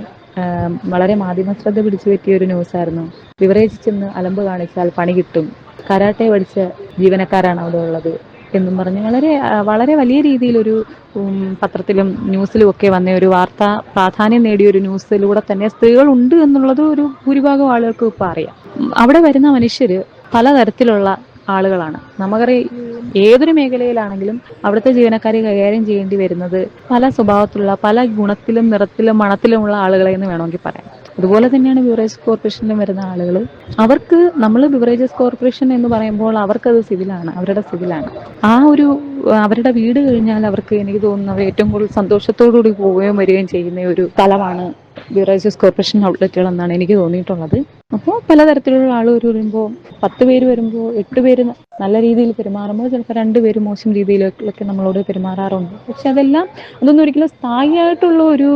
വളരെ മാധ്യമ ശ്രദ്ധ പിടിച്ചു പറ്റിയ ഒരു ന്യൂസായിരുന്നു. ബിവറേജിൽ ചെന്ന് അലമ്പ് കാണിച്ചാൽ പണി കിട്ടും, കരാട്ടെ പഠിച്ച ജീവനക്കാരാണ് അവിടെ ഉള്ളത് എന്നും പറഞ്ഞ് വളരെ വലിയ രീതിയിലൊരു പത്രത്തിലും ന്യൂസിലും ഒക്കെ വന്ന ഒരു വാർത്ത പ്രാധാന്യം നേടിയ ഒരു ന്യൂസിലൂടെ തന്നെ സ്ത്രീകളുണ്ട് എന്നുള്ളത് ഒരു ഭൂരിഭാഗം ആളുകൾക്കും ഇപ്പോൾ അറിയാം. അവിടെ വരുന്ന മനുഷ്യർ പലതരത്തിലുള്ള ആളുകളാണ്. നമുക്കറിയാം, ഏതൊരു മേഖലയിലാണെങ്കിലും അവിടുത്തെ ജീവനക്കാരെ കൈകാര്യം ചെയ്യേണ്ടി വരുന്നത് പല സ്വഭാവത്തിലുള്ള, പല ഗുണത്തിലും നിറത്തിലും മണത്തിലുമുള്ള ആളുകളെ എന്ന് വേണമെങ്കിൽ പറയാം. അതുപോലെ തന്നെയാണ് ബിവറേജ് കോർപ്പറേഷനിലും വരുന്ന ആളുകൾ. അവർക്ക് നമ്മൾ ബിവറേജസ് കോർപ്പറേഷൻ എന്ന് പറയുമ്പോൾ അവർക്കത് സിവിലാണ്, അവരുടെ സിവിലാണ്. അവരുടെ വീട് കഴിഞ്ഞാൽ അവർക്ക്, എനിക്ക് തോന്നുന്നത്, ഏറ്റവും കൂടുതൽ സന്തോഷത്തോടുകൂടി പോവുകയും വരികയും ചെയ്യുന്ന ഒരു സ്ഥലമാണ് ബിവറേജസ് കോർപ്പറേഷൻ ഔട്ട്ലെറ്റുകൾ എന്നാണ് എനിക്ക് തോന്നിയിട്ടുള്ളത്. അപ്പോൾ പലതരത്തിലുള്ള ആളുകൾ വരുമ്പോൾ 10 പേര് വരുമ്പോൾ 8 പേര് നല്ല രീതിയിൽ പെരുമാറുമ്പോൾ ചിലപ്പോൾ 2 പേര് മോശം രീതിയിലൊക്കെ നമ്മളോട് പെരുമാറാറുണ്ട്. പക്ഷെ അതൊന്നും ഒരിക്കലും സ്ഥായിയായിട്ടുള്ള ഒരു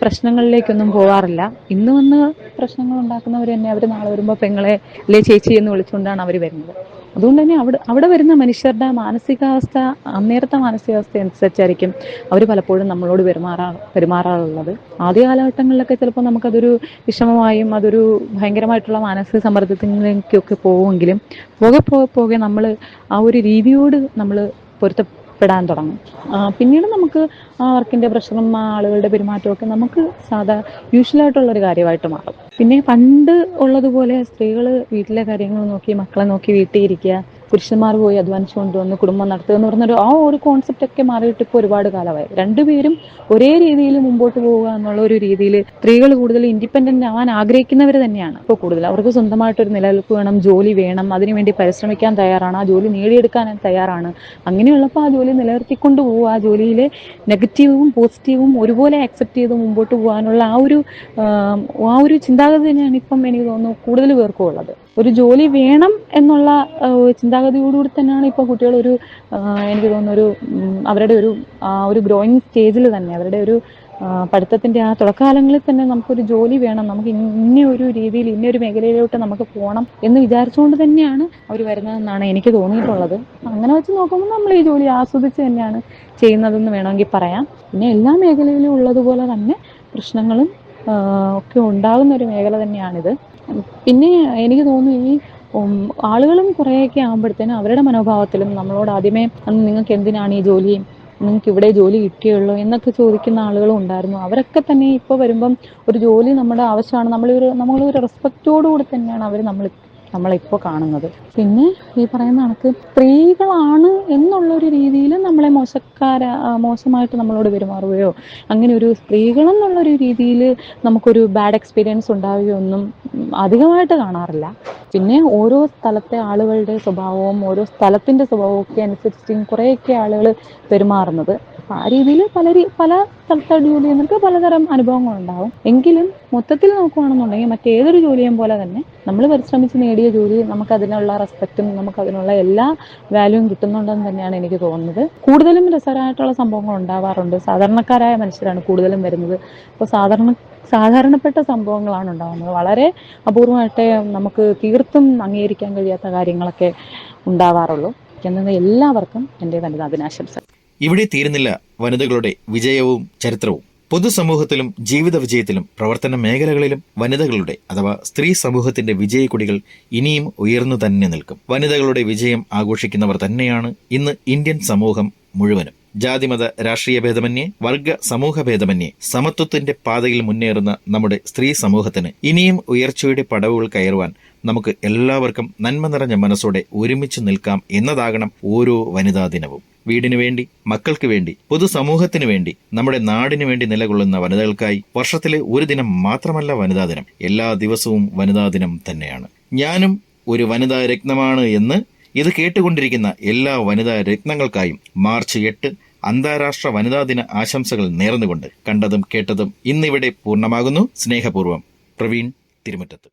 പ്രശ്നങ്ങളിലേക്കൊന്നും പോകാറില്ല. ഇന്ന് വന്ന് പ്രശ്നങ്ങൾ ഉണ്ടാക്കുന്നവർ തന്നെ അവർ നാളെ വരുമ്പോൾ പെങ്ങളെ അല്ലെ ചേച്ചി എന്ന് വിളിച്ചുകൊണ്ടാണ് അവർ വരുന്നത്. അതുകൊണ്ട് തന്നെ അവിടെ വരുന്ന മനുഷ്യരുടെ മാനസികാവസ്ഥ, അന്നേരത്തെ മാനസികാവസ്ഥ അനുസരിച്ചായിരിക്കും അവർ പലപ്പോഴും നമ്മളോട് പെരുമാറാറുള്ളത്. ആദ്യ കാലഘട്ടങ്ങളിലൊക്കെ ചിലപ്പോൾ നമുക്കതൊരു വിഷമമായും അതൊരു ഭയങ്കരമായിട്ടുള്ള മാനസിക സമ്മർദ്ദത്തിലേക്കൊക്കെ പോവുമെങ്കിലും പോകെ നമ്മൾ ആ ഒരു രീതിയോട് നമ്മൾ പൊരുത്തപ്പെടാൻ തുടങ്ങും. പിന്നീട് നമുക്ക് ആ വർക്കിൻ്റെ പ്രഷറും ആ ആളുകളുടെ പെരുമാറ്റമൊക്കെ നമുക്ക് യൂഷ്വലായിട്ടുള്ളൊരു കാര്യമായിട്ട് മാറും. പിന്നെ പണ്ട് ഉള്ളതുപോലെ സ്ത്രീകൾ വീട്ടിലെ കാര്യങ്ങൾ നോക്കി, മക്കളെ നോക്കി വീട്ടിൽ ഇരിക്കുക, പുരുഷന്മാർ പോയി അധ്വാനിച്ചു കൊണ്ടുവന്ന് കുടുംബം നടത്തുക എന്ന് പറഞ്ഞൊരു ഒരു കോൺസെപ്റ്റ് ഒക്കെ മാറിയിട്ട് ഇപ്പോൾ ഒരുപാട് കാലമായി. രണ്ടുപേരും ഒരേ രീതിയിൽ മുമ്പോട്ട് പോവുക എന്നുള്ള ഒരു രീതിയിൽ സ്ത്രീകൾ കൂടുതൽ ഇൻഡിപെൻഡൻ്റ് ആവാൻ ആഗ്രഹിക്കുന്നവർ തന്നെയാണ് ഇപ്പോൾ കൂടുതൽ. അവർക്ക് സ്വന്തമായിട്ടൊരു നിലനിൽപ്പ് വേണം, ജോലി വേണം, അതിനുവേണ്ടി പരിശ്രമിക്കാൻ തയ്യാറാണ്, ആ ജോലി നേടിയെടുക്കാൻ തയ്യാറാണ്. അങ്ങനെയുള്ളപ്പോൾ ആ ജോലി നിലനിർത്തിക്കൊണ്ട് പോവുക, ആ ജോലിയിലെ നെഗറ്റീവും പോസിറ്റീവും ഒരുപോലെ ആക്സെപ്റ്റ് ചെയ്ത് മുമ്പോട്ട് പോകാനുള്ള ആ ഒരു ചിന്താഗതി തന്നെയാണ് ഇപ്പം എനിക്ക് തോന്നുന്നു കൂടുതൽ പേർക്കും ഉള്ളത്. ഒരു ജോലി വേണം എന്നുള്ള ചിന്താഗതിയോടുകൂടി തന്നെയാണ് ഇപ്പോൾ കുട്ടികൾ എനിക്ക് തോന്നുന്നു അവരുടെ ഒരു ഗ്രോയിങ് സ്റ്റേജിൽ തന്നെ, അവരുടെ ഒരു പഠിത്തത്തിൻ്റെ ആ തുടക്കകാലങ്ങളിൽ തന്നെ നമുക്കൊരു ജോലി വേണം, നമുക്ക് ഇന്നൊരു രീതിയിൽ ഇന്നൊരു മേഖലയിലോട്ട് നമുക്ക് പോകണം എന്ന് വിചാരിച്ചുകൊണ്ട് തന്നെയാണ് അവർ വരുന്നതെന്നാണ് എനിക്ക് തോന്നിയിട്ടുള്ളത്. അങ്ങനെ വെച്ച് നോക്കുമ്പോൾ നമ്മൾ ഈ ജോലി ആസ്വദിച്ച് തന്നെയാണ് ചെയ്യുന്നതെന്ന് വേണമെങ്കിൽ പറയാം. പിന്നെ എല്ലാ മേഖലയിലും ഉള്ളതുപോലെ തന്നെ പ്രശ്നങ്ങളും ഒക്കെ ഉണ്ടാകുന്ന ഒരു മേഖല തന്നെയാണിത്. പിന്നെ എനിക്ക് തോന്നുന്നു ഈ ആളുകളും കുറേയൊക്കെ ആകുമ്പോഴത്തേനും അവരുടെ മനോഭാവത്തിലും നമ്മളോട് ആദ്യമേ നിങ്ങൾക്ക് എന്തിനാണ് ഈ ജോലി, നിങ്ങൾക്ക് ഇവിടെ ജോലി കിട്ടിയുള്ളൂ എന്നൊക്കെ ചോദിക്കുന്ന ആളുകളും ഉണ്ടായിരുന്നു. അവരൊക്കെ തന്നെ ഇപ്പോൾ വരുമ്പം ഒരു ജോലി നമ്മുടെ ആവശ്യമാണ്, നമ്മളൊരു റെസ്പെക്റ്റോടുകൂടി തന്നെയാണ് അവർ നമ്മളിപ്പോൾ കാണുന്നത്. പിന്നെ ഈ പറയുന്ന കണക്ക് സ്ത്രീകളാണ് എന്നുള്ളൊരു രീതിയിൽ നമ്മളെ മോശമായിട്ട് നമ്മളോട് പെരുമാറുകയോ അങ്ങനെ ഒരു സ്ത്രീകളെന്നുള്ളൊരു രീതിയിൽ നമുക്കൊരു ബാഡ് എക്സ്പീരിയൻസ് ഉണ്ടാവുകയോ ഒന്നും അധികമായിട്ട് കാണാറില്ല. പിന്നെ ഓരോ സ്ഥലത്തെ ആളുകളുടെ സ്വഭാവവും ഓരോ സ്ഥലത്തിൻ്റെ സ്വഭാവവും ഒക്കെ അനുസരിച്ചും കുറേയൊക്കെ ആളുകൾ പെരുമാറുന്നത്. അപ്പോൾ ആ രീതിയിൽ പല സ്ഥലത്തെ ജോലി ചെയ്യുന്നവർക്ക് പലതരം അനുഭവങ്ങളുണ്ടാവും. എങ്കിലും മൊത്തത്തിൽ നോക്കുകയാണെന്നുണ്ടെങ്കിൽ മറ്റേതൊരു ജോലിയും പോലെ തന്നെ നമ്മൾ പരിശ്രമിച്ച് നേടിയ ജോലി നമുക്കതിനുള്ള റെസ്പെക്റ്റും നമുക്കതിനുള്ള എല്ലാ വാല്യൂവും കിട്ടുന്നുണ്ടെന്ന് തന്നെയാണ് എനിക്ക് തോന്നുന്നത്. കൂടുതലും രസകരമായിട്ടുള്ള സംഭവങ്ങൾ ഉണ്ടാവാറുണ്ട്. സാധാരണക്കാരായ മനുഷ്യരാണ് കൂടുതലും വരുന്നത്. അപ്പോൾ സാധാരണപ്പെട്ട സംഭവങ്ങളാണ് ഉണ്ടാകുന്നത്. വളരെ അപൂർവമായിട്ടേ നമുക്ക് തീർത്തും അംഗീകരിക്കാൻ കഴിയാത്ത കാര്യങ്ങളൊക്കെ ഉണ്ടാവാറുള്ളൂ. എന്നത് എല്ലാവർക്കും എൻ്റെ വനിതാ ദിനാശംസ. ഇവിടെ തീരുന്നില്ല വനിതകളുടെ വിജയവും ചരിത്രവും. പൊതുസമൂഹത്തിലും ജീവിത വിജയത്തിലും പ്രവർത്തന മേഖലകളിലും വനിതകളുടെ അഥവാ സ്ത്രീ സമൂഹത്തിന്റെ വിജയക്കൊടികൾ ഇനിയും ഉയർന്നു തന്നെ നിൽക്കും. വനിതകളുടെ വിജയം ആഘോഷിക്കുന്നവർ തന്നെയാണ് ഇന്ന് ഇന്ത്യൻ സമൂഹം മുഴുവനും. ജാതിമത രാഷ്ട്രീയ ഭേദമന്യേ, വർഗ സമൂഹ ഭേദമന്യേ സമത്വത്തിന്റെ പാതയിൽ മുന്നേറുന്ന നമ്മുടെ സ്ത്രീ സമൂഹത്തിന് ഇനിയും ഉയർച്ചയുടെ പടവുകൾ കയറുവാൻ നമുക്ക് എല്ലാവർക്കും നന്മ നിറഞ്ഞ മനസ്സോടെ ഒരുമിച്ച് നിൽക്കാം എന്നതാകണം ഓരോ വനിതാ ദിനവും. വീടിനു വേണ്ടി, മക്കൾക്ക് വേണ്ടി, പൊതുസമൂഹത്തിനു വേണ്ടി, നമ്മുടെ നാടിനു വേണ്ടി നിലകൊള്ളുന്ന വനിതകൾക്കായി വർഷത്തിലെ ഒരു ദിനം മാത്രമല്ല വനിതാ ദിനം, എല്ലാ ദിവസവും വനിതാ ദിനം തന്നെയാണ്. ഞാനും ഒരു വനിതാ രത്നമാണ് എന്ന് ഇത് കേട്ടുകൊണ്ടിരിക്കുന്ന എല്ലാ വനിതാ രത്നങ്ങൾക്കായും മാർച്ച് 8 അന്താരാഷ്ട്ര വനിതാ ദിന ആശംസകൾ നേർന്നുകൊണ്ട് കണ്ടതും കേട്ടതും ഇന്നിവിടെ പൂർണ്ണമാകുന്നു. സ്നേഹപൂർവ്വം, പ്രവീൺ തിരുമുറ്റത്ത്.